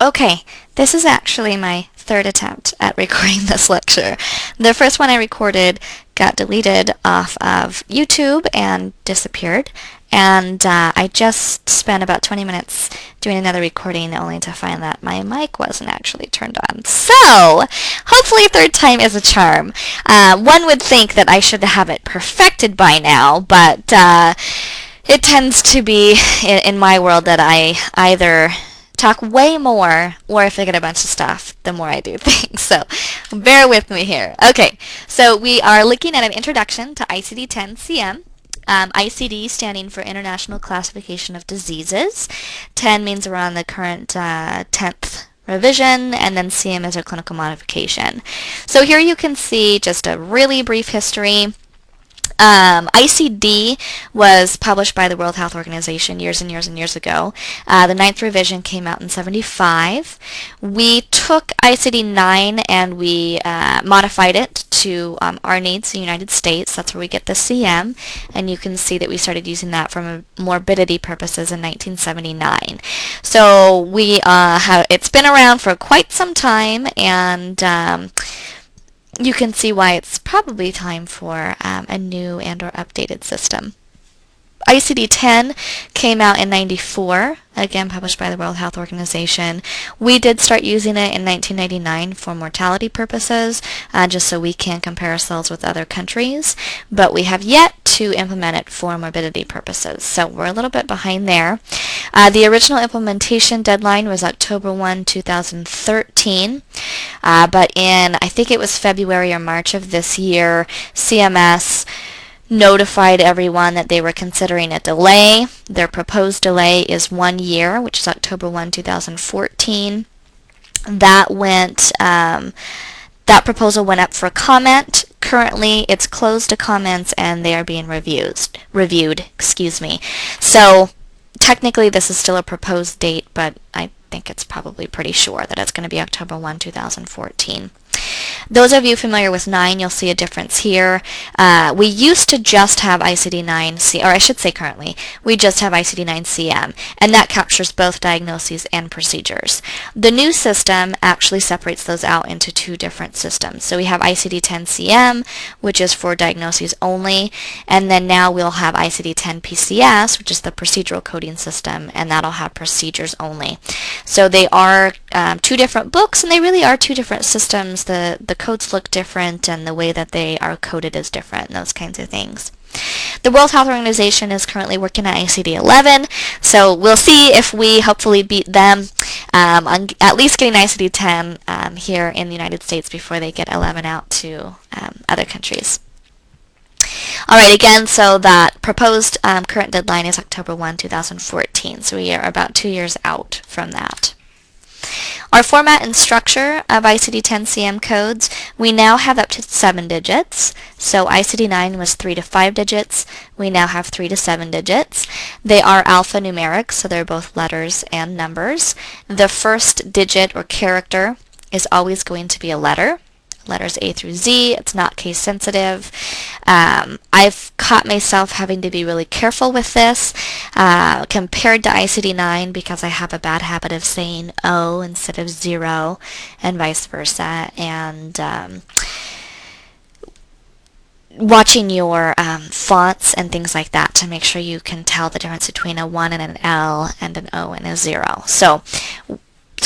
Okay, this is actually my third attempt at recording this lecture. The first one I recorded got deleted off of YouTube and disappeared, and I just spent about 20 minutes doing another recording only to find that my mic wasn't actually turned on. So, hopefully third time is a charm. One would think that I should have it perfected by now, but it tends to be in my world that I either talk way more or I forget a bunch of stuff the more I do things. So bear with me here. Okay, so we are looking at an introduction to ICD-10-CM. ICD standing for International Classification of Diseases. 10 means we're on the current 10th revision, and then CM is our clinical modification. So here you can see just a really brief history. ICD was published by the World Health Organization years and years and years ago. The 9th revision came out in 75. We took ICD-9 and we modified it to our needs in the United States. That's where we get the CM, and you can see that we started using that for morbidity purposes in 1979. So it's been around for quite some time, and you can see why it's probably time for a new and or updated system. ICD-10 came out in 94, again published by the World Health Organization. We did start using it in 1999 for mortality purposes, just so we can compare ourselves with other countries, but we have yet to implement it for morbidity purposes, so we're a little bit behind there. The original implementation deadline was October 1, 2013, but in, I think it was February or March of this year, CMS notified everyone that they were considering a delay. Their proposed delay is 1 year, which is October 1, 2014. That proposal went up for comment. Currently, it's closed to comments and they are being reviewed. So technically, this is still a proposed date, but I think it's probably pretty sure that it's going to be October 1, 2014. Those of you familiar with 9, you'll see a difference here. We used to just have ICD-9, or I should say currently, we just have ICD-9-CM, and that captures both diagnoses and procedures. The new system actually separates those out into two different systems. So we have ICD-10-CM, which is for diagnoses only, and then now we'll have ICD-10-PCS, which is the procedural coding system, and that'll have procedures only. So they are two different books, and they really are two different systems. The codes look different, and the way that they are coded is different, and those kinds of things. The World Health Organization is currently working on ICD-11, so we'll see if we hopefully beat them on at least getting ICD-10 here in the United States before they get 11 out to other countries. Alright, again, so that proposed current deadline is October 1, 2014, so we are about 2 years out from that. Our format and structure of ICD-10-CM codes, we now have up to 7 digits. So ICD-9 was 3 to 5 digits. We now have 3 to 7 digits. They are alphanumeric, so they're both letters and numbers. The first digit or character is always going to be a letter. Letters A through Z. It's not case sensitive. I've caught myself having to be really careful with this compared to ICD-9 because I have a bad habit of saying O instead of 0 and vice versa, and watching your fonts and things like that to make sure you can tell the difference between a 1 and an L and an O and a 0. So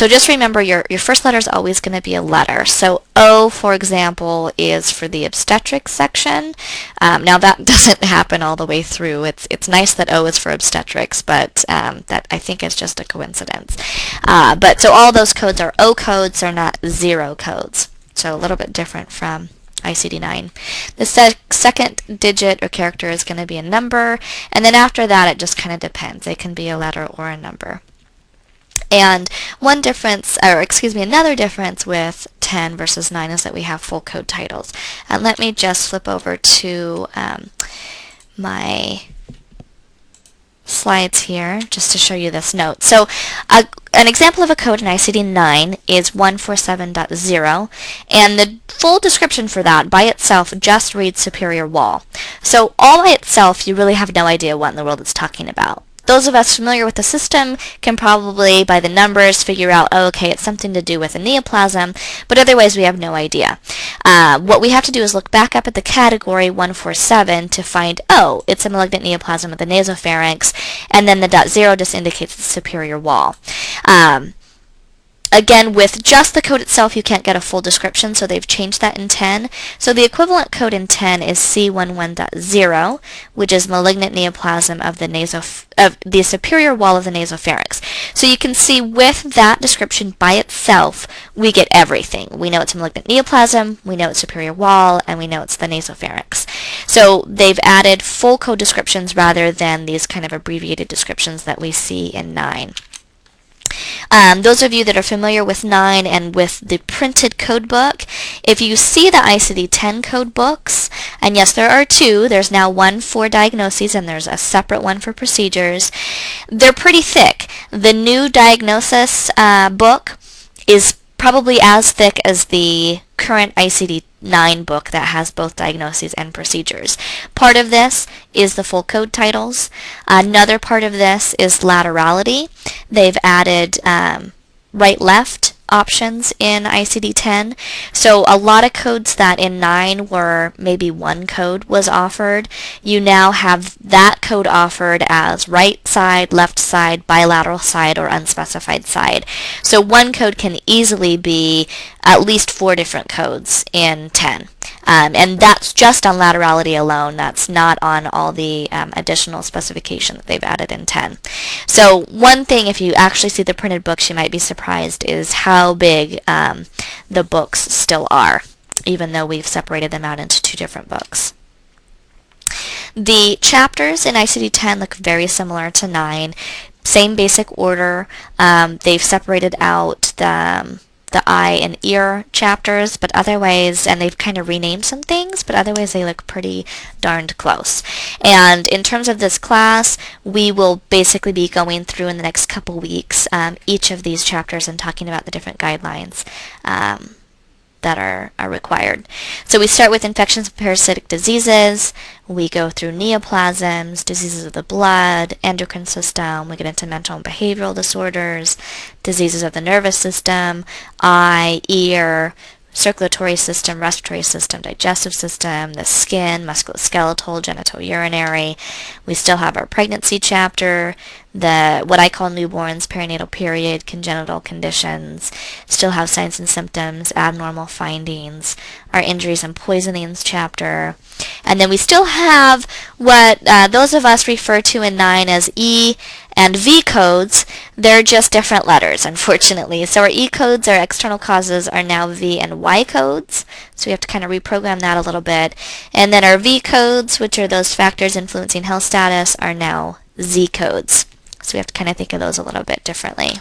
just remember your first letter is always going to be a letter. So O, for example, is for the obstetrics section. Now that doesn't happen all the way through. It's nice that O is for obstetrics, but that I think is just a coincidence. But so all those codes are O codes, they're not 0 codes. So a little bit different from ICD-9. The second digit or character is going to be a number, and then after that it just kind of depends. It can be a letter or a number. And another difference with 10 versus 9 is that we have full code titles. And let me just flip over to my slides here just to show you this note. So an example of a code in ICD-9 is 147.0, and the full description for that by itself just reads superior wall. So all by itself you really have no idea what in the world it's talking about. those of us familiar with the system can probably, by the numbers, figure out, oh, okay, it's something to do with a neoplasm, but otherwise we have no idea. What we have to do is look back up at the category 147 to find, oh, it's a malignant neoplasm of the nasopharynx, and then the .0 just indicates the superior wall. Again, with just the code itself, you can't get a full description, so they've changed that in 10. So the equivalent code in 10 is C11.0, which is malignant neoplasm of the superior wall of the nasopharynx. So you can see with that description by itself, we get everything. We know it's a malignant neoplasm, we know it's superior wall, and we know it's the nasopharynx. So they've added full code descriptions rather than these kind of abbreviated descriptions that we see in 9. Those of you that are familiar with 9 and with the printed code book, if you see the ICD-10 code books, and yes, there are 2, there's now one for diagnoses and there's a separate one for procedures, they're pretty thick. The new diagnosis book is probably as thick as the current ICD-9 book that has both diagnoses and procedures. Part of this is the full code titles. Another part of this is laterality. They've added right-left options in ICD-10. So a lot of codes that in 9 were maybe one code was offered, you now have that code offered as right side, left side, bilateral side, or unspecified side. So one code can easily be at least 4 different codes in 10. And that's just on laterality alone. That's not on all the additional specification that they've added in 10. So one thing, if you actually see the printed books, you might be surprised is how big the books still are, even though we've separated them out into 2 different books. The chapters in ICD-10 look very similar to 9. Same basic order. They've separated out the eye and ear chapters, but otherwise, and they've kind of renamed some things, but otherwise they look pretty darned close. And in terms of this class, we will basically be going through in the next couple weeks each of these chapters and talking about the different guidelines that are required. So we start with infections and parasitic diseases, we go through neoplasms, diseases of the blood, endocrine system, we get into mental and behavioral disorders, diseases of the nervous system, eye, ear, circulatory system, respiratory system, digestive system, the skin, musculoskeletal, genitourinary. We still have our pregnancy chapter, what I call newborns, perinatal period, congenital conditions, still have signs and symptoms, abnormal findings, our injuries and poisonings chapter, and then we still have what those of us refer to in 9 as E and V codes. They're just different letters, unfortunately. So our E codes, our external causes, are now V and Y codes. So we have to kind of reprogram that a little bit. And then our V codes, which are those factors influencing health status, are now Z codes. So we have to kind of think of those a little bit differently.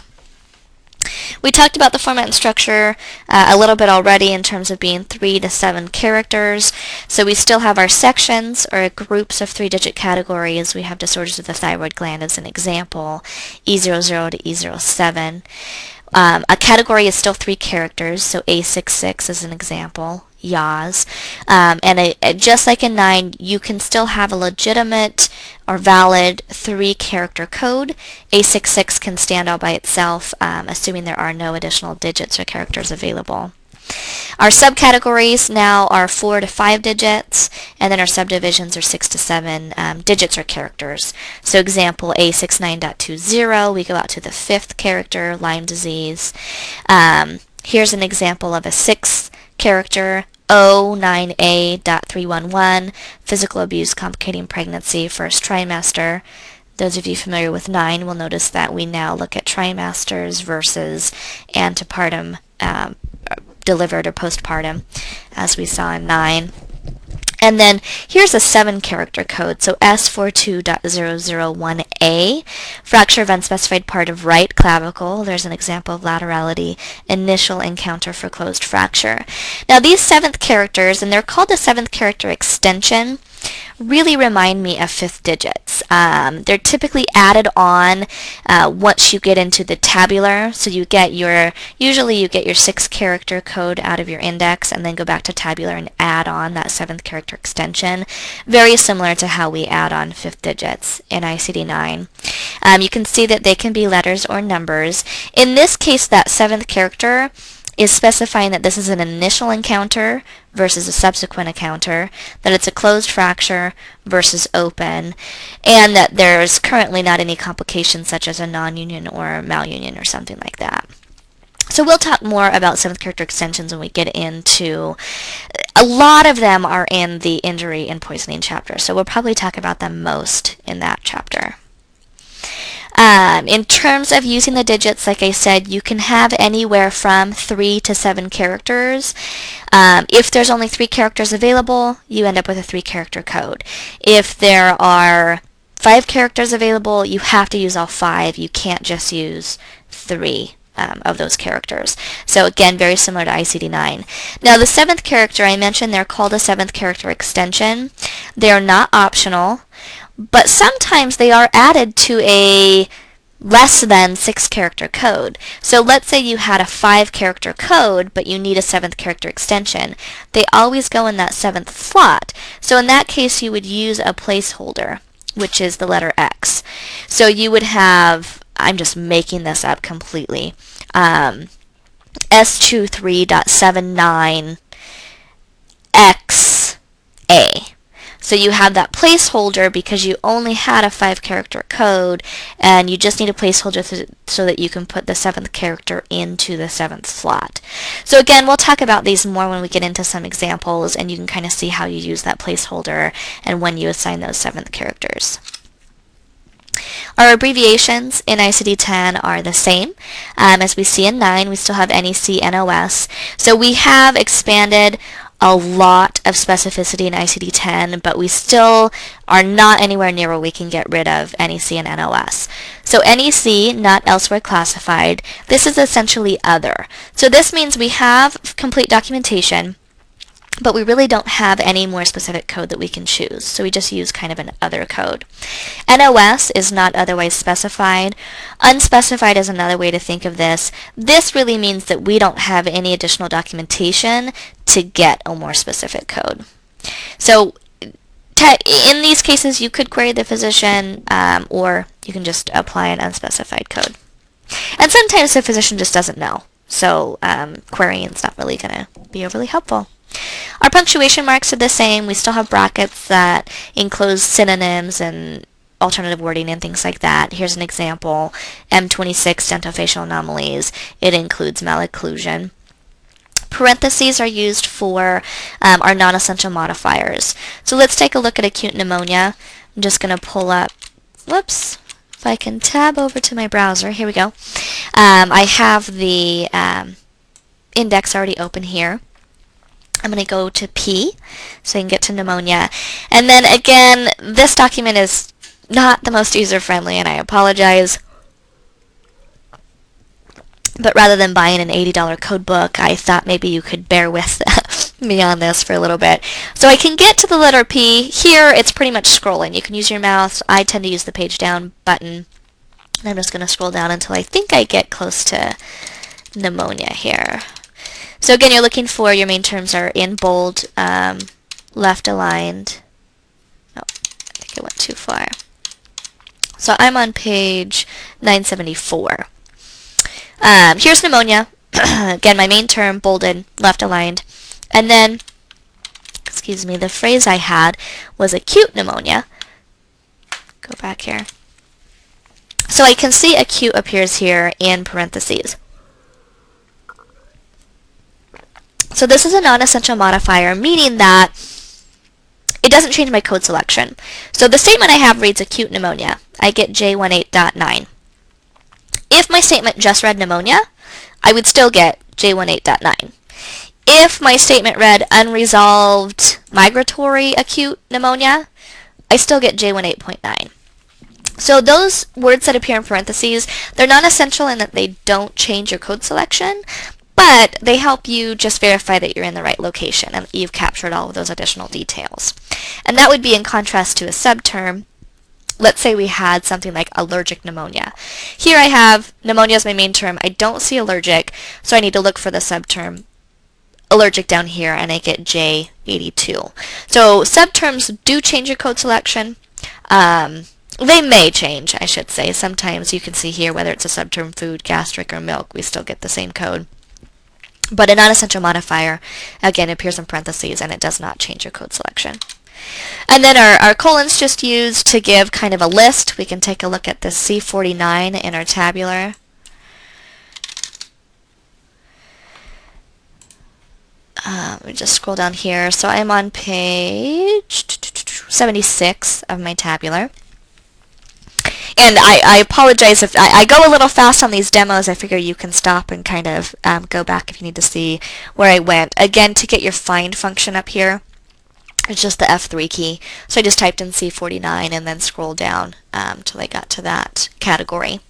We talked about the format and structure a little bit already in terms of being 3 to 7 characters. So we still have our sections or groups of 3-digit categories. We have disorders of the thyroid gland as an example, E00 to E07. A category is still 3 characters, so A66 is an example, YAS. And just like in 9, you can still have a legitimate or valid 3-character code. A66 can stand all by itself, assuming there are no additional digits or characters available. Our subcategories now are 4 to 5 digits, and then our subdivisions are 6 to 7 digits or characters. So example A69.20, we go out to the 5th character, Lyme disease. Here's an example of a 6th character, O9A.311, physical abuse complicating pregnancy, first trimester. Those of you familiar with 9 will notice that we now look at trimesters versus antepartum delivered or postpartum, as we saw in 9. And then here's a 7-character code, so S42.001A, fracture of unspecified part of right clavicle. There's an example of laterality, initial encounter for closed fracture. Now these 7th characters, and they're called the 7th character extension, really remind me of fifth digits. They're typically added on once you get into the tabular. So usually you get your 6-character code out of your index and then go back to tabular and add on that 7th character extension. Very similar to how we add on fifth digits in ICD-9. You can see that they can be letters or numbers. In this case, that 7th character is specifying that this is an initial encounter versus a subsequent encounter, that it's a closed fracture versus open, and that there's currently not any complications such as a non-union or malunion or something like that. So we'll talk more about 7th character extensions when we get into, a lot of them are in the injury and poisoning chapter, so we'll probably talk about them most in that chapter. In terms of using the digits, like I said, you can have anywhere from 3 to 7 characters. If there's only 3 characters available, you end up with a 3-character code. If there are 5 characters available, you have to use all 5. You can't just use 3 of those characters. So again, very similar to ICD-9. Now the 7th character, I mentioned they're called a 7th character extension. They're not optional, but sometimes they are added to a less than 6-character code. So let's say you had a 5-character code, but you need a 7th character extension. They always go in that 7th slot. So in that case, you would use a placeholder, which is the letter X. So you would have, I'm just making this up completely, S23.79XA. So you have that placeholder because you only had a 5-character code, and you just need a placeholder so that you can put the 7th character into the 7th slot. So again, we'll talk about these more when we get into some examples, and you can kind of see how you use that placeholder and when you assign those 7th characters. Our abbreviations in ICD-10 are the same. As we see in 9, we still have NEC, NOS. So we have expanded a lot of specificity in ICD-10, but we still are not anywhere near where we can get rid of NEC and NOS. So NEC, not elsewhere classified, this is essentially other. So this means we have complete documentation, but we really don't have any more specific code that we can choose. So we just use kind of an other code. NOS is not otherwise specified. Unspecified is another way to think of this. This really means that we don't have any additional documentation to get a more specific code. So in these cases, you could query the physician, or you can just apply an unspecified code. And sometimes the physician just doesn't know. So querying is not really going to be overly helpful. Our punctuation marks are the same. We still have brackets that enclose synonyms and alternative wording and things like that. Here's an example. M26, dentofacial anomalies. It includes malocclusion. Parentheses are used for our non-essential modifiers. So let's take a look at acute pneumonia. I'm just going to pull up, whoops, if I can tab over to my browser. Here we go. I have the index already open here. I'm going to go to P so I can get to pneumonia. And then again, this document is not the most user-friendly, and I apologize. But rather than buying an $80 code book, I thought maybe you could bear with me on this for a little bit. So I can get to the letter P. Here, it's pretty much scrolling. You can use your mouse. I tend to use the page down button. And I'm just going to scroll down until I think I get close to pneumonia here. So again, you're looking for your main terms are in bold, left aligned. Oh, I think it went too far. So I'm on page 974. Here's pneumonia. Again, my main term, bolded, left aligned. And then, excuse me, the phrase I had was acute pneumonia. Go back here. So I can see acute appears here in parentheses. So this is a non-essential modifier, meaning that it doesn't change my code selection. So the statement I have reads acute pneumonia. I get J18.9. If my statement just read pneumonia, I would still get J18.9. If my statement read unresolved migratory acute pneumonia, I still get J18.9. So those words that appear in parentheses, they're non-essential in that they don't change your code selection, but they help you just verify that you're in the right location and that you've captured all of those additional details. And that would be in contrast to a subterm. Let's say we had something like allergic pneumonia. Here I have pneumonia as my main term. I don't see allergic, so I need to look for the subterm allergic down here, and I get J82. So subterms do change your code selection. They may change, I should say. Sometimes you can see here whether it's a subterm food, gastric, or milk, we still get the same code. But a non-essential modifier, again, appears in parentheses, and it does not change your code selection. And then our colon's just used to give kind of a list. We can take a look at this C49 in our tabular. We just scroll down here. So I'm on page 76 of my tabular. And I apologize if I go a little fast on these demos. I figure you can stop and kind of go back if you need to see where I went. Again, to get your find function up here, it's just the F3 key. So I just typed in C49 and then scrolled down till I got to that category.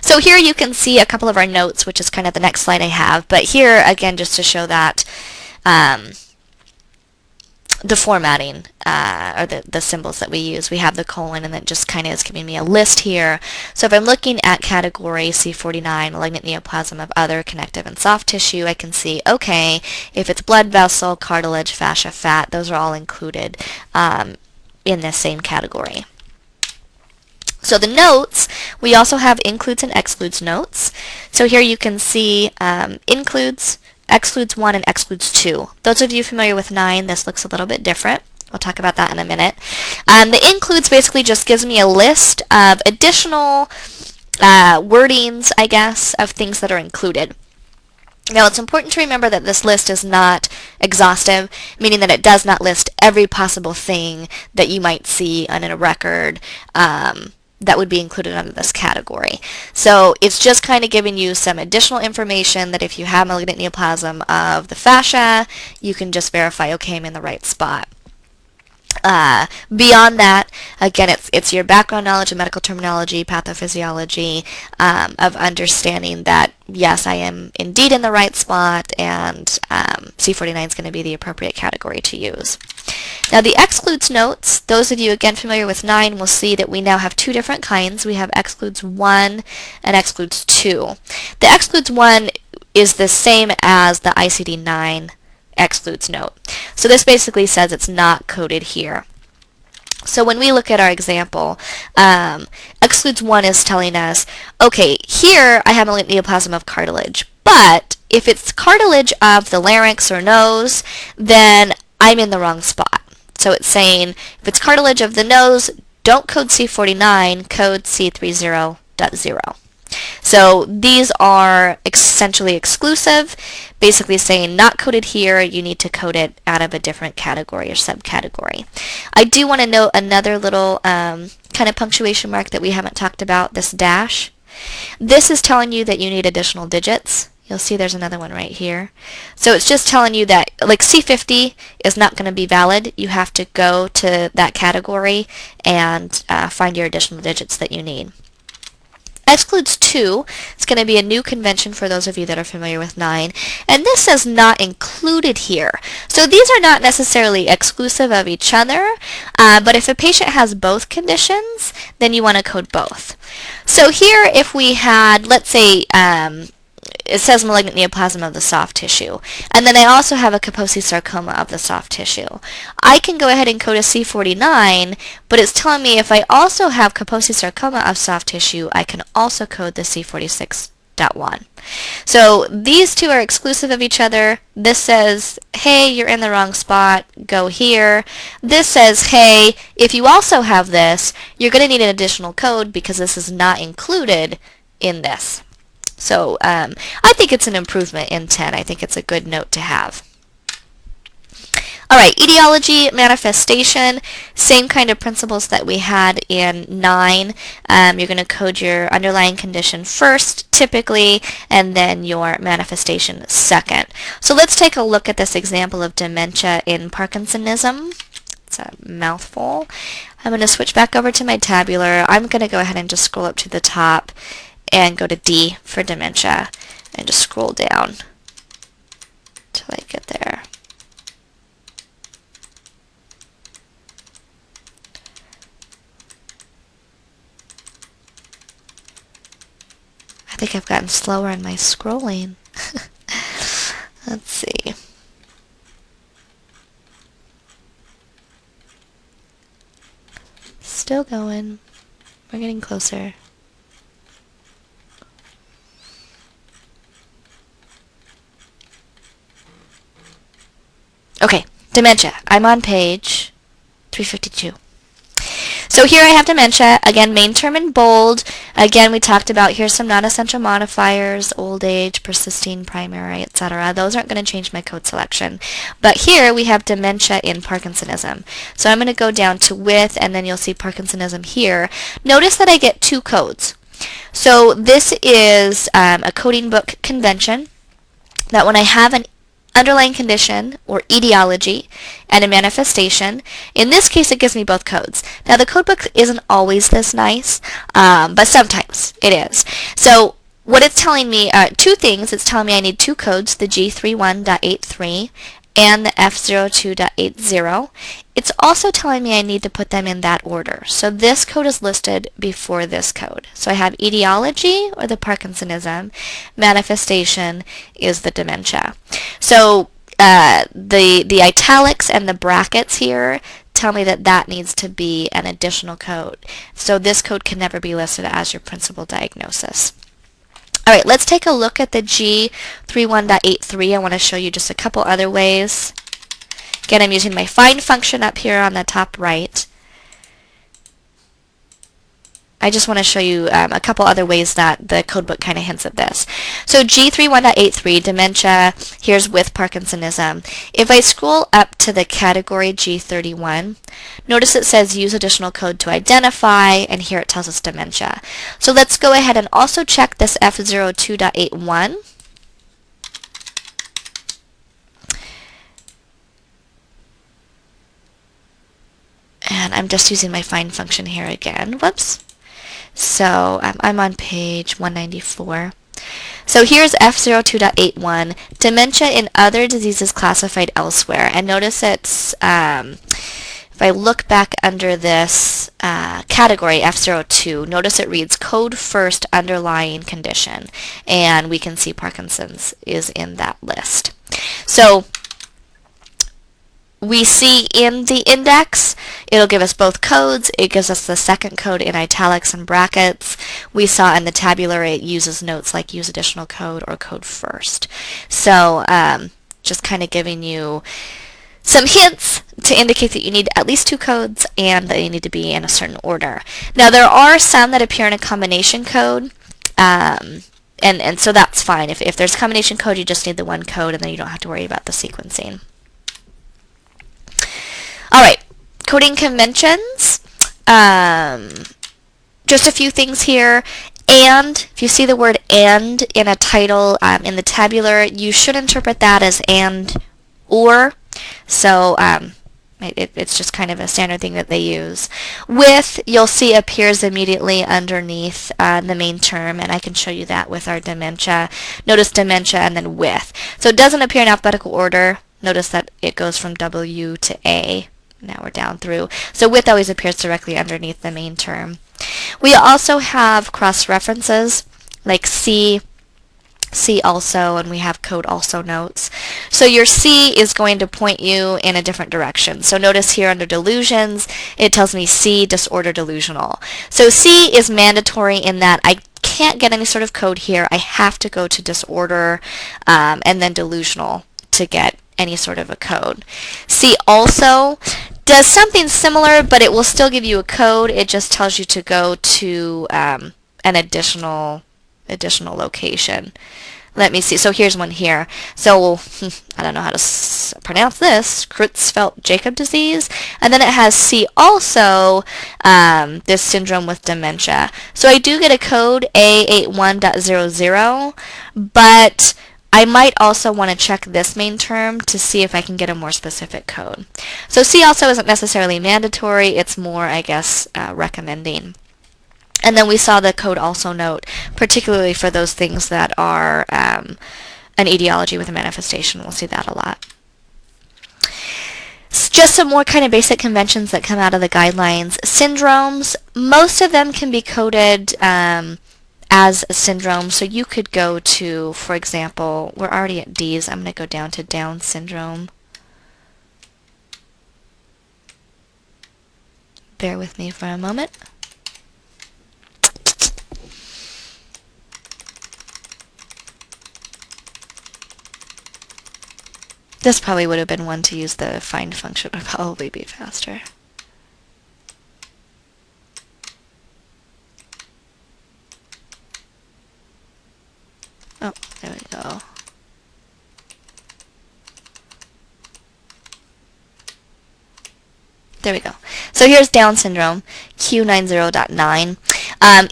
So here you can see a couple of our notes, which is kind of the next slide I have. But here, again, just to show that the formatting or the symbols that we use. We have the colon, and that just kind of is giving me a list here. So if I'm looking at category C49, malignant neoplasm of other connective and soft tissue, I can see, okay, if it's blood vessel, cartilage, fascia, fat, those are all included in this same category. So the notes, we also have includes and excludes notes. So here you can see includes, excludes 1, and excludes 2. Those of you familiar with 9, this looks a little bit different. We'll talk about that in a minute. The includes basically just gives me a list of additional wordings, I guess, of things that are included. Now, it's important to remember that this list is not exhaustive, meaning that it does not list every possible thing that you might see on a record that would be included under this category. So it's just kind of giving you some additional information that if you have malignant neoplasm of the fascia, you can just verify, okay, I'm in the right spot. Beyond that, again, it's your background knowledge of medical terminology, pathophysiology, of understanding that, yes, I am indeed in the right spot, and C49 is going to be the appropriate category to use. Now, the excludes notes, those of you, again, familiar with 9 will see that we now have two different kinds. We have excludes 1 and excludes 2. The excludes 1 is the same as the ICD-10 excludes note. So this basically says it's not coded here. So when we look at our example, excludes 1 is telling us, okay, here I have a neoplasm of cartilage, but if it's cartilage of the larynx or nose, then I'm in the wrong spot. So it's saying if it's cartilage of the nose, don't code C49, code C30.0. So these are essentially exclusive, basically saying not coded here, you need to code it out of a different category or subcategory. I do want to note another little kind of punctuation mark that we haven't talked about, this dash. This is telling you that you need additional digits. You'll see there's another one right here. So it's just telling you that, like, C50 is not going to be valid. You have to go to that category and find your additional digits that you need. Excludes 2 is going to be a new convention for those of you that are familiar with 9, and this says not included here. So these are not necessarily exclusive of each other, but if a patient has both conditions, then you want to code both. So here, if we had, let's say, it says malignant neoplasm of the soft tissue, and then I also have a Kaposi sarcoma of the soft tissue. I can go ahead and code a C49, but it's telling me if I also have Kaposi sarcoma of soft tissue, I can also code the C46.1. So these two are exclusive of each other. This says, hey, you're in the wrong spot, go here. This says, hey, if you also have this, you're going to need an additional code because this is not included in this. So I think it's an improvement in 10. I think it's a good note to have. All right, etiology, manifestation, same kind of principles that we had in 9. You're going to code your underlying condition first, typically, and then your manifestation second. So let's take a look at this example of dementia in Parkinsonism. It's a mouthful. I'm going to switch back over to my tabular. I'm going to go ahead and just scroll up to the top and go to D for dementia and just scroll down. till I get there. I think I've gotten slower in my scrolling. Let's see. Still going. We're getting closer. Okay, dementia. I'm on page 352. So here I have dementia. Again, main term in bold. Again, we talked about here's some non-essential modifiers, old age, persisting, primary, etc. Those aren't going to change my code selection. But here we have dementia in Parkinsonism. So I'm going to go down to with, and then you'll see Parkinsonism here. Notice that I get two codes. So this is a coding book convention that when I have an underlying condition or etiology and a manifestation. In this case, it gives me both codes. Now, the codebook isn't always this nice, but sometimes it is. So what it's telling me, two things. It's telling me I need two codes, the G31.83 and the F02.80. It's also telling me I need to put them in that order. So this code is listed before this code. So I have etiology, or the Parkinsonism. Manifestation is the dementia. So the italics and the brackets here tell me that that needs to be an additional code. So this code can never be listed as your principal diagnosis. All right, let's take a look at the G31.83. I want to show you just a couple other ways. Again, I'm using my find function up here on the top right. I just want to show you a couple other ways that the codebook kind of hints at this. So G31.83, dementia, here's with Parkinsonism. If I scroll up to the category G31, notice it says use additional code to identify, and here it tells us dementia. So let's go ahead and also check this F02.81. And I'm just using my find function here again. Whoops. So I'm on page 194. So here's F02.81, dementia in other diseases classified elsewhere. And notice it's, if I look back under this category, F02, notice it reads code first underlying condition. And we can see Parkinson's is in that list. So we see in the index, it'll give us both codes. It gives us the second code in italics and brackets. We saw in the tabular it uses notes like use additional code or code first. So just kind of giving you some hints to indicate that you need at least two codes and that they need to be in a certain order. Now there are some that appear in a combination code. And so that's fine. If there's a combination code, you just need the one code and then you don't have to worry about the sequencing. All right, coding conventions. Just a few things here. And, if you see the word and in a title in the tabular, you should interpret that as and or. So it's just kind of a standard thing that they use. With, you'll see appears immediately underneath the main term, and I can show you that with our dementia. Notice dementia and then with. So it doesn't appear in alphabetical order. Notice that it goes from W to A. Now we're down through. So with always appears directly underneath the main term. We also have cross-references like C also, and we have code also notes. So your C is going to point you in a different direction. So notice here under delusions, it tells me C disorder delusional. So C is mandatory in that I can't get any sort of code here. I have to go to disorder and then delusional to get any sort of a code. C also does something similar, but it will still give you a code. It just tells you to go to an additional location. Let me see. So here's one here. So I don't know how to pronounce this. Creutzfeldt-Jakob disease. And then it has C also, this syndrome with dementia. So I do get a code A81.00, but I might also want to check this main term to see if I can get a more specific code. So C also isn't necessarily mandatory. It's more, I guess, recommending. And then we saw the code also note, particularly for those things that are an etiology with a manifestation. We'll see that a lot. Just some more kind of basic conventions that come out of the guidelines. Syndromes, most of them can be coded as a syndrome. So you could go to, for example, we're already at D's. I'm going to go down to Down syndrome. Bear with me for a moment. This probably would have been one to use the find function. Would probably be faster. Oh, there we go. There we go. So here's Down syndrome, Q90.9.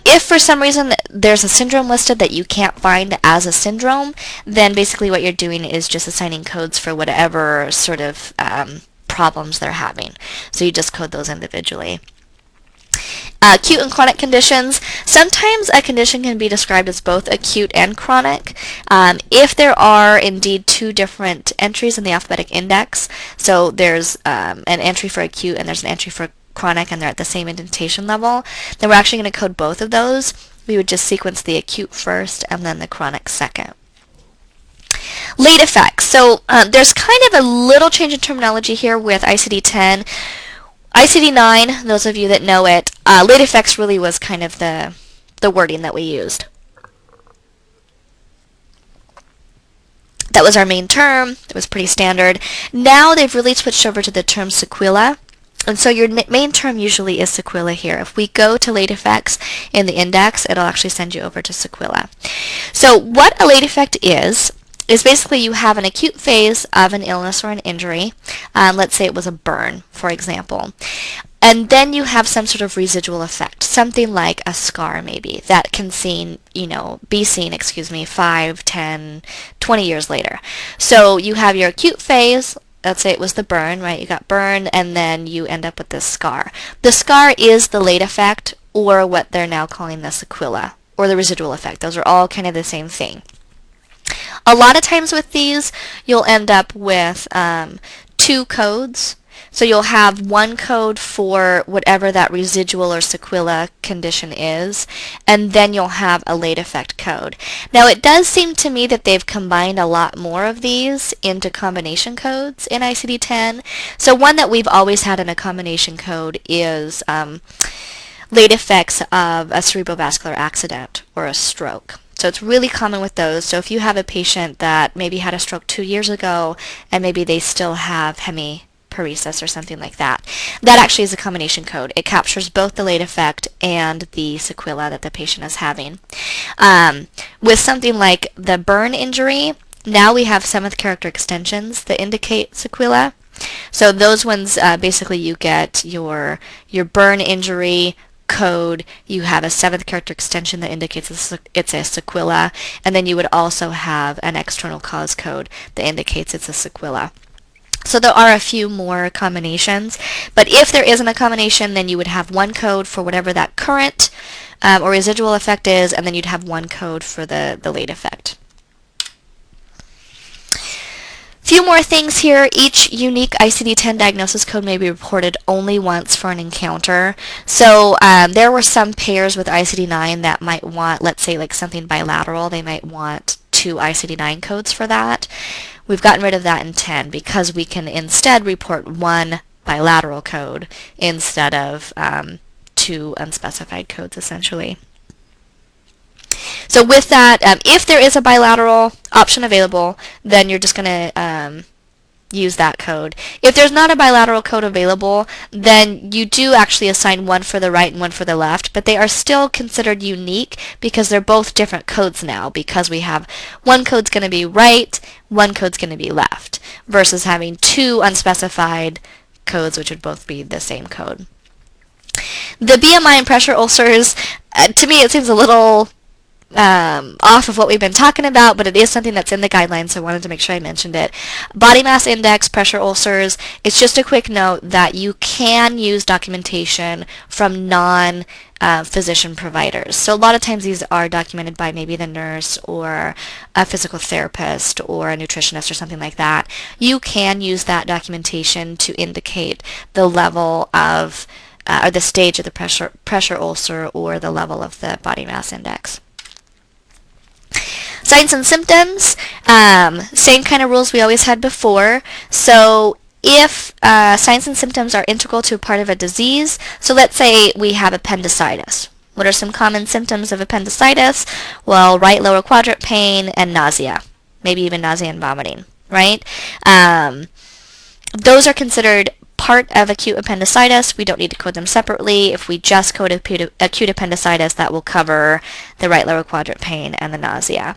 If for some reason there's a syndrome listed that you can't find as a syndrome, then basically what you're doing is just assigning codes for whatever sort of problems they're having. So you just code those individually. Acute and chronic conditions. Sometimes a condition can be described as both acute and chronic. If there are indeed two different entries in the alphabetic index, so there's an entry for acute and there's an entry for chronic and they're at the same indentation level, then we're actually going to code both of those. We would just sequence the acute first and then the chronic second. Late effects. So there's kind of a little change in terminology here with ICD-10. ICD-9, those of you that know it, late effects really was kind of the wording that we used. That was our main term. It was pretty standard. Now they've really switched over to the term sequela. And so your main term usually is sequela here. If we go to late effects in the index, it'll actually send you over to sequela. So what a late effect is basically you have an acute phase of an illness or an injury. Let's say it was a burn, for example. And then you have some sort of residual effect, something like a scar maybe, that can be seen 5, 10, 20 years later. So you have your acute phase. Let's say it was the burn, right? You got burned and then you end up with this scar. The scar is the late effect, or what they're now calling the sequela, or the residual effect. Those are all kind of the same thing. A lot of times with these, you'll end up with two codes. So you'll have one code for whatever that residual or sequela condition is, and then you'll have a late effect code. Now it does seem to me that they've combined a lot more of these into combination codes in ICD-10. So one that we've always had in a combination code is late effects of a cerebrovascular accident or a stroke. So it's really common with those. So if you have a patient that maybe had a stroke 2 years ago and maybe they still have hemiparesis or something like that, that actually is a combination code. It captures both the late effect and the sequela that the patient is having. With something like the burn injury, now we have 7th character extensions that indicate sequela. So those ones, basically you get your burn injury code, you have a 7th character extension that indicates it's a sequela, and then you would also have an external cause code that indicates it's a sequela. So there are a few more combinations, but if there isn't a combination, then you would have one code for whatever that current or residual effect is, and then you'd have one code for the late effect. Few more things here. Each unique ICD-10 diagnosis code may be reported only once for an encounter. So there were some pairs with ICD-9 that might want, let's say like something bilateral, they might want 2 ICD-9 codes for that. We've gotten rid of that in 10 because we can instead report one bilateral code instead of 2 unspecified codes essentially. So with that, if there is a bilateral option available, then you're just going to use that code. If there's not a bilateral code available, then you do actually assign one for the right and one for the left, but they are still considered unique because they're both different codes now, because we have one code's going to be right, one code's going to be left, versus having 2 unspecified codes, which would both be the same code. The BMI and pressure ulcers, to me it seems a little off of what we've been talking about, but it is something that's in the guidelines, so I wanted to make sure I mentioned it. Body mass index, pressure ulcers, it's just a quick note that you can use documentation from non-physician providers. So a lot of times these are documented by maybe the nurse or a physical therapist or a nutritionist or something like that. You can use that documentation to indicate the level of or the stage of the pressure ulcer or the level of the body mass index. Signs and symptoms, same kind of rules we always had before. So if signs and symptoms are integral to a part of a disease, so let's say we have appendicitis. What are some common symptoms of appendicitis? Well, right lower quadrant pain and nausea, maybe even nausea and vomiting, right? Those are considered part of acute appendicitis. We don't need to code them separately. If we just code acute appendicitis, that will cover the right lower quadrant pain and the nausea.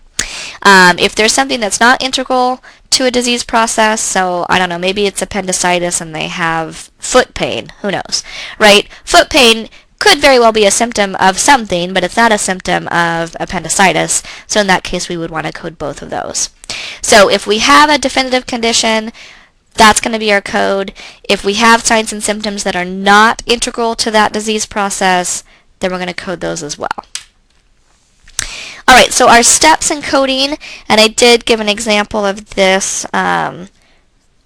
If there's something that's not integral to a disease process, so I don't know, maybe it's appendicitis and they have foot pain, who knows, right? Foot pain could very well be a symptom of something, but it's not a symptom of appendicitis, so in that case we would want to code both of those. So if we have a definitive condition, that's going to be our code. If we have signs and symptoms that are not integral to that disease process, then we're going to code those as well. Alright, so our steps in coding, and I did give an example of this on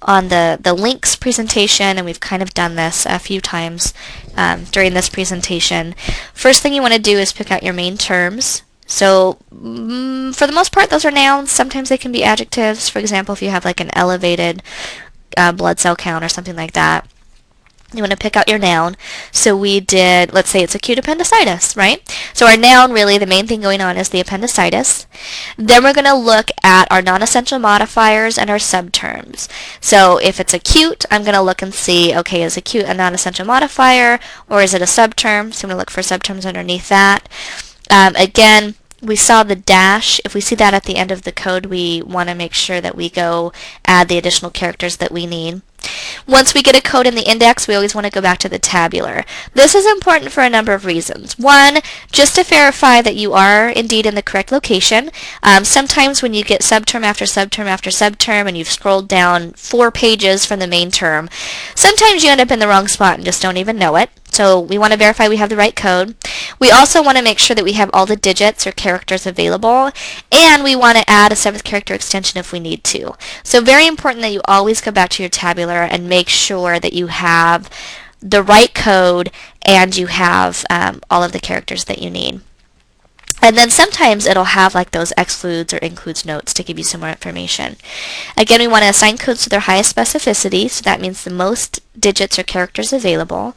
the links presentation, and we've kind of done this a few times during this presentation. First thing you want to do is pick out your main terms. So for the most part, those are nouns. Sometimes they can be adjectives. For example, if you have like an elevated blood cell count or something like that, you want to pick out your noun. So we did, let's say it's acute appendicitis, right? So our noun, really, the main thing going on is the appendicitis. Then we're going to look at our non-essential modifiers and our subterms. So if it's acute, I'm going to look and see, okay, is acute a non-essential modifier or is it a subterm? So I'm going to look for subterms underneath that. Again, we saw the dash. If we see that at the end of the code, we want to make sure that we go add the additional characters that we need. Once we get a code in the index, we always want to go back to the tabular. This is important for a number of reasons. One, just to verify that you are indeed in the correct location. Sometimes when you get subterm after subterm after subterm and you've scrolled down 4 pages from the main term, sometimes you end up in the wrong spot and just don't even know it. So we want to verify we have the right code. We also want to make sure that we have all the digits or characters available, and we want to add a 7th character extension if we need to. So very important that you always go back to your tabular and make sure that you have the right code and you have all of the characters that you need. And then sometimes it'll have like those excludes or includes notes to give you some more information. Again, we want to assign codes to their highest specificity, so that means the most digits or characters available.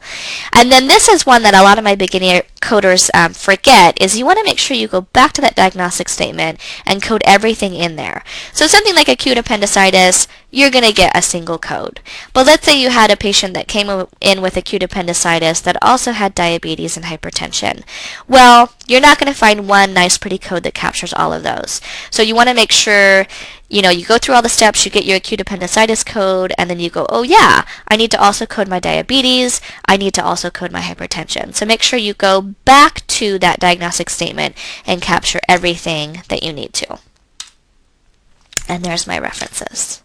And then this is one that a lot of my beginner coders forget, is you want to make sure you go back to that diagnostic statement and code everything in there. So something like acute appendicitis, you're going to get a single code. But let's say you had a patient that came in with acute appendicitis that also had diabetes and hypertension. Well, you're not going to find one nice pretty code that captures all of those. So you want to make sure, you know, you go through all the steps, you get your acute appendicitis code, and then you go, oh yeah, I need to also code my diabetes, I need to also code my hypertension. So make sure you go back to that diagnostic statement and capture everything that you need to. And there's my references.